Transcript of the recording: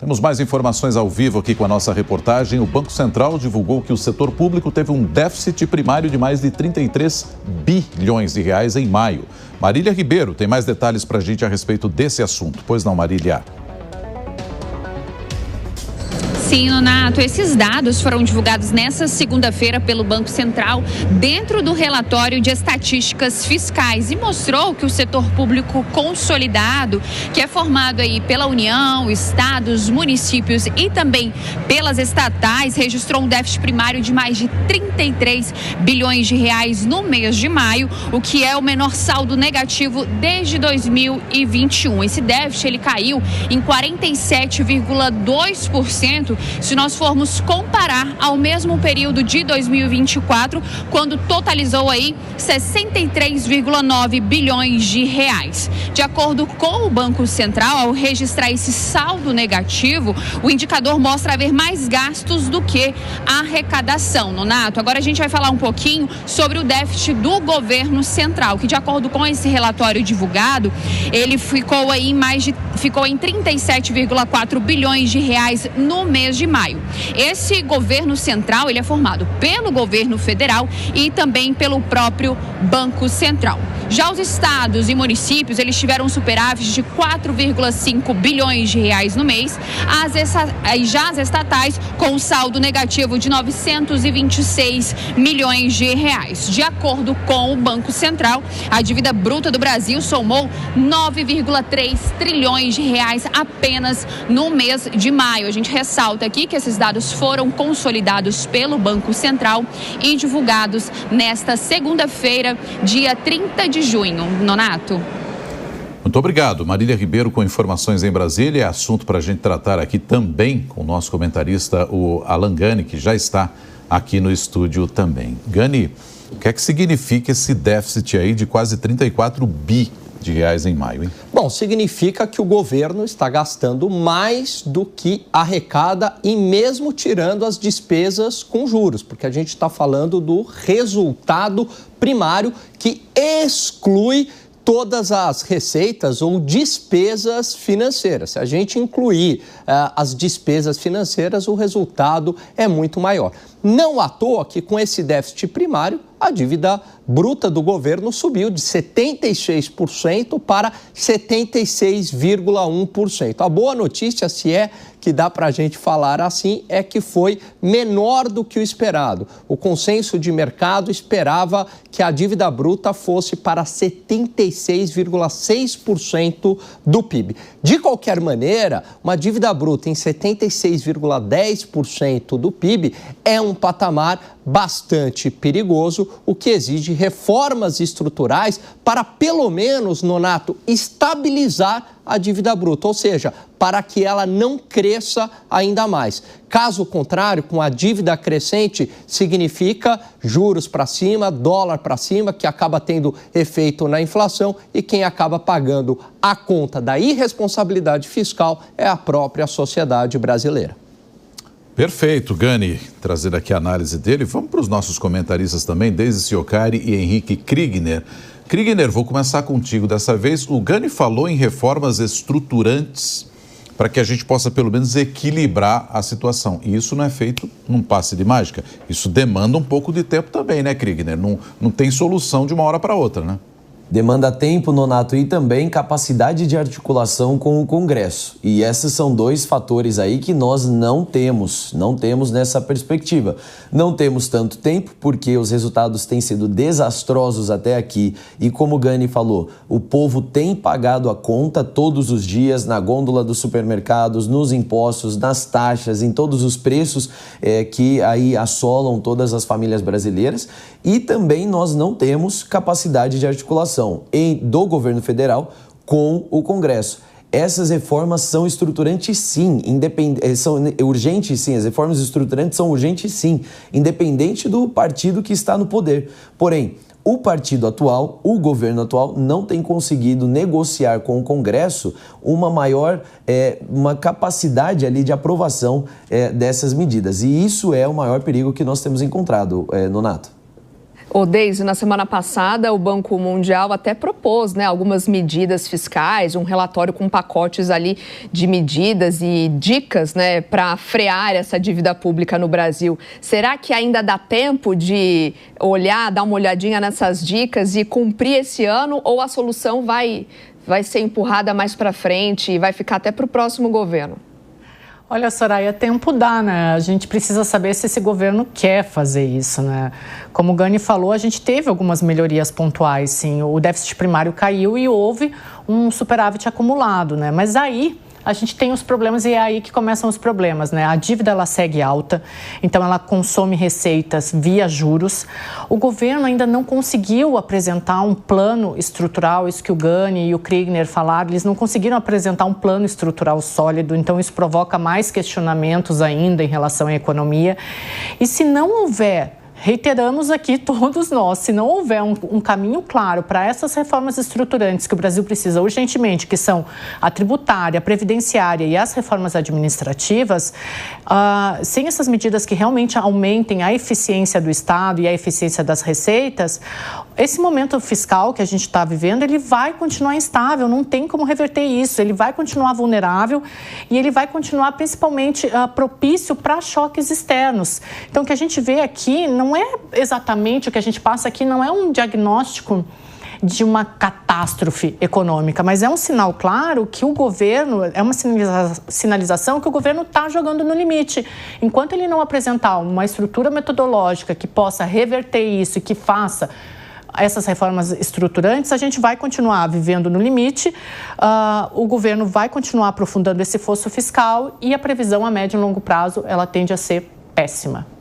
Temos mais informações ao vivo aqui com a nossa reportagem. O Banco Central divulgou que o setor público teve um déficit primário de mais de 33 bilhões de reais em maio. Marília Ribeiro tem mais detalhes para a gente a respeito desse assunto. Pois não, Marília? Sim, Nonato, esses dados foram divulgados nesta segunda-feira pelo Banco Central dentro do relatório de estatísticas fiscais e mostrou que o setor público consolidado, que é formado aí pela União, estados, municípios e também pelas estatais, registrou um déficit primário de mais de 33 bilhões de reais no mês de maio, o que é o menor saldo negativo desde 2021. Esse déficit ele caiu em 47,2%. Se nós formos comparar ao mesmo período de 2024, quando totalizou aí 63,9 bilhões de reais. De acordo com o Banco Central, ao registrar esse saldo negativo, o indicador mostra haver mais gastos do que arrecadação, Nonato. Agora a gente vai falar um pouquinho sobre o déficit do governo central, que de acordo com esse relatório divulgado, ele ficou em 37,4 bilhões de reais no mês de maio. Esse governo central, ele é formado pelo governo federal e também pelo próprio Banco Central. Já os estados e municípios, eles tiveram um superávit de 4,5 bilhões de reais no mês. Já as estatais, com um saldo negativo de 926 milhões de reais. De acordo com o Banco Central, a dívida bruta do Brasil somou 9,3 trilhões de reais apenas no mês de maio. A gente ressalta aqui que esses dados foram consolidados pelo Banco Central e divulgados nesta segunda-feira, dia 30 de junho. Nonato. Muito obrigado. Marília Ribeiro com informações em Brasília. É assunto para a gente tratar aqui também com o nosso comentarista, o Alan Gani, que já está aqui no estúdio também. Gani, o que é que significa esse déficit aí de quase 34 bi de reais em maio, hein? Bom, significa que o governo está gastando mais do que arrecada e mesmo tirando as despesas com juros, porque a gente está falando do resultado primário que exclui todas as receitas ou despesas financeiras. Se a gente incluir as despesas financeiras, o resultado é muito maior. Não à toa que com esse déficit primário, a dívida bruta do governo subiu de 76% para 76,1%. A boa notícia, se é que dá para a gente falar assim, é que foi menor do que o esperado. O consenso de mercado esperava que a dívida bruta fosse para 76,6% do PIB. De qualquer maneira, uma dívida bruta em 76,10% do PIB é um patamar bastante perigoso, o que exige reformas estruturais para, pelo menos, Nonato, estabilizar a dívida bruta, ou seja, para que ela não cresça ainda mais. Caso contrário, com a dívida crescente, significa juros para cima, dólar para cima, que acaba tendo efeito na inflação e quem acaba pagando a conta da irresponsabilidade fiscal é a própria sociedade brasileira. Perfeito, Gani, trazendo aqui a análise dele. Vamos para os nossos comentaristas também, Deise Ciocari e Henrique Kriegner. Kriegner, vou começar contigo dessa vez. O Gani falou em reformas estruturantes para que a gente possa pelo menos equilibrar a situação. E isso não é feito num passe de mágica. Isso demanda um pouco de tempo também, né, Kriegner? Não tem solução de uma hora para outra, né? Demanda tempo, Nonato, e também capacidade de articulação com o Congresso. E esses são dois fatores aí que nós não temos nessa perspectiva. Não temos tanto tempo, porque os resultados têm sido desastrosos até aqui. E como o Gani falou, o povo tem pagado a conta todos os dias na gôndola dos supermercados, nos impostos, nas taxas, em todos os preços que aí assolam todas as famílias brasileiras. E também nós não temos capacidade de articulação do governo federal com o Congresso. Essas reformas são estruturantes sim, são urgentes sim, as reformas estruturantes são urgentes sim, independente do partido que está no poder. Porém, o partido atual, o governo atual, não tem conseguido negociar com o Congresso uma capacidade ali de aprovação dessas medidas. E isso é o maior perigo que nós temos encontrado, Nonato. Deise, na semana passada o Banco Mundial até propôs, algumas medidas fiscais, um relatório com pacotes ali de medidas e dicas, para frear essa dívida pública no Brasil. Será que ainda dá tempo de dar uma olhadinha nessas dicas e cumprir esse ano, ou a solução vai ser empurrada mais para frente e vai ficar até para o próximo governo? Olha, Soraya, tempo dá, né? A gente precisa saber se esse governo quer fazer isso, né? Como o Gani falou, a gente teve algumas melhorias pontuais, sim. O déficit primário caiu e houve um superávit acumulado, né? Mas aí a gente tem os problemas e é aí que começam os problemas, né? A dívida, ela segue alta, então ela consome receitas via juros. O governo ainda não conseguiu apresentar um plano estrutural, isso que o Gani e o Krigner falaram, eles não conseguiram apresentar um plano estrutural sólido, então isso provoca mais questionamentos ainda em relação à economia. E se não houver, reiteramos aqui todos nós, se não houver um caminho claro para essas reformas estruturantes que o Brasil precisa urgentemente, que são a tributária, a previdenciária e as reformas administrativas, sem essas medidas que realmente aumentem a eficiência do Estado e a eficiência das receitas, esse momento fiscal que a gente está vivendo, ele vai continuar instável, não tem como reverter isso, ele vai continuar vulnerável e ele vai continuar principalmente propício para choques externos. Então, o que a gente vê aqui não é exatamente o que a gente passa aqui, não é um diagnóstico de uma catástrofe econômica, mas é um sinal claro que o governo, é uma sinalização que o governo está jogando no limite. Enquanto ele não apresentar uma estrutura metodológica que possa reverter isso e que faça essas reformas estruturantes, a gente vai continuar vivendo no limite, o governo vai continuar aprofundando esse fosso fiscal e a previsão a médio e longo prazo, ela tende a ser péssima.